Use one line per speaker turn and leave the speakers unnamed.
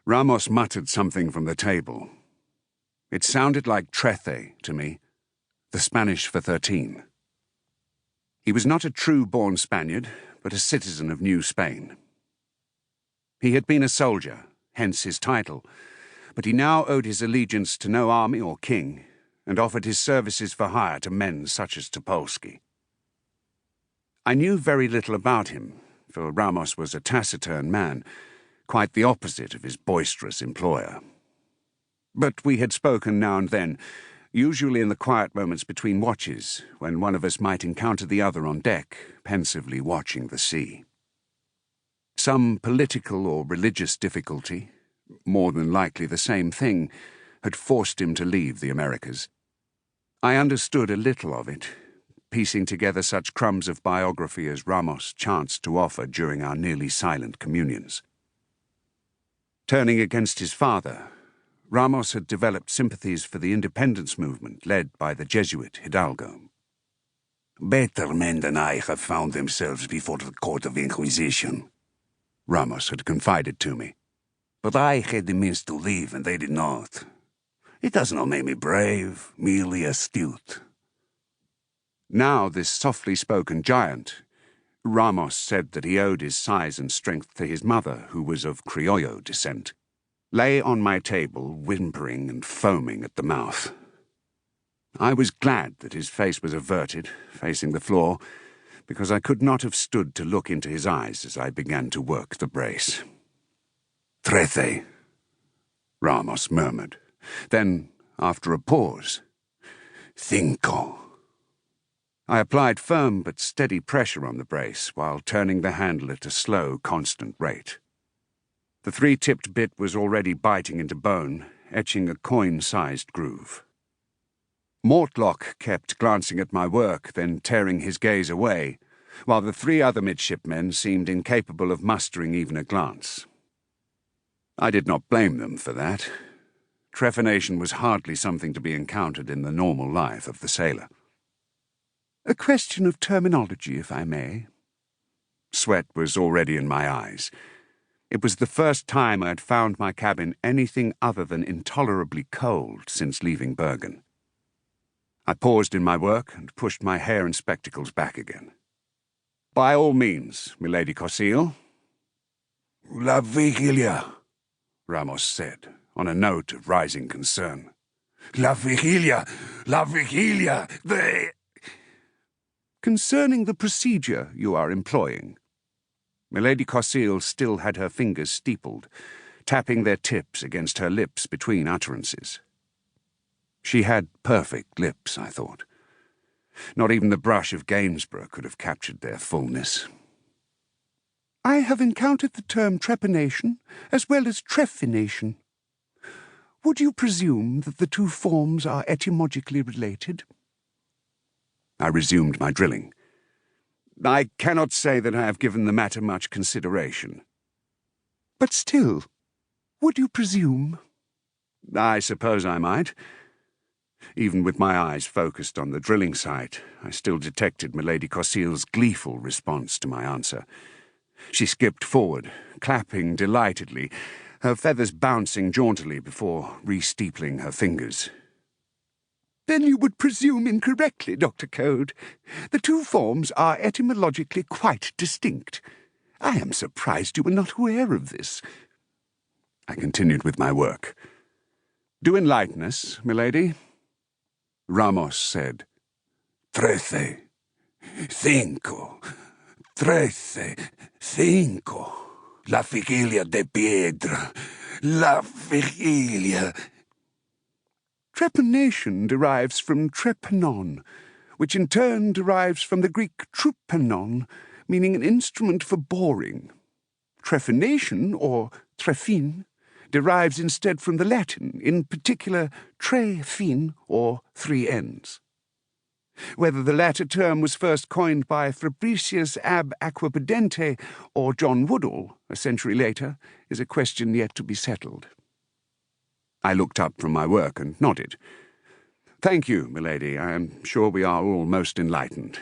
Ramos muttered something from the table. It sounded like trece to me, the Spanish for 13. He was not a true-born Spaniard, but a citizen of New Spain. He had been a soldier, hence his title, but he now owed his allegiance to no army or king, and offered his services for hire to men such as Topolsky. I knew very little about him, for Ramos was a taciturn man, quite the opposite of his boisterous employer. But we had spoken now and then, usually in the quiet moments between watches, when one of us might encounter the other on deck, pensively watching the sea. Some political or religious difficulty, more than likely the same thing, had forced him to leave the Americas. I understood a little of it, piecing together such crumbs of biography as Ramos chanced to offer during our nearly silent communions. Turning against his father, Ramos had developed sympathies for the independence movement led by the Jesuit Hidalgo.
"Better men than I have found themselves before the court of Inquisition,"
Ramos had confided to me.
"But I had the means to leave, and they did not. It does not make me brave, merely astute."
Now this softly spoken giant, Ramos said that he owed his size and strength to his mother, who was of Criollo descent, lay on my table, whimpering and foaming at the mouth. I was glad that his face was averted, facing the floor, because I could not have stood to look into his eyes as I began to work the brace.
"13,"
Ramos murmured. Then, after a pause,
"5."
I applied firm but steady pressure on the brace while turning the handle at a slow, constant rate. The 3-tipped bit was already biting into bone, etching a coin-sized groove. Mortlock kept glancing at my work, then tearing his gaze away, while the 3 other midshipmen seemed incapable of mustering even a glance. I did not blame them for that. Trephination was hardly something to be encountered in the normal life of the sailor. "A question of terminology, if I may." Sweat was already in my eyes. It was the first time I had found my cabin anything other than intolerably cold since leaving Bergen. I paused in my work and pushed my hair and spectacles back again. "By all means, Milady Cosile."
"La Vigilia,"
Ramos said, on a note of rising concern.
"La Vigilia! La Vigilia! They—"
"Concerning the procedure you are employing." Milady Cosile still had her fingers steepled, tapping their tips against her lips between utterances. She had perfect lips, I thought. Not even the brush of Gainsborough could have captured their fullness. "I have encountered the term trepanation as well as trephination. Would you presume that the 2 forms are etymologically related?" I resumed my drilling. "I cannot say that I have given the matter much consideration." "But still, would you presume?" "I suppose I might." Even with my eyes focused on the drilling site, I still detected Milady Cosile's gleeful response to my answer. She skipped forward, clapping delightedly, her feathers bouncing jauntily before re-steepling her fingers. "Then you would presume incorrectly, Dr. Coade. The 2 forms are etymologically quite distinct. I am surprised you were not aware of this." I continued with my work. "Do enlighten us, milady." Ramos said,
13, 5, 13, 5. La Vigilia de Piedra. La Vigilia.
"Trepanation derives from trepanon, which in turn derives from the Greek trupanon, meaning an instrument for boring. Trephination, or trephin, derives instead from the Latin, in particular tre fin, or 3 ends. Whether the latter term was first coined by Fabricius ab Aquapendente or John Woodall, a century later, is a question yet to be settled." I looked up from my work and nodded. "Thank you, milady. I am sure we are all most enlightened.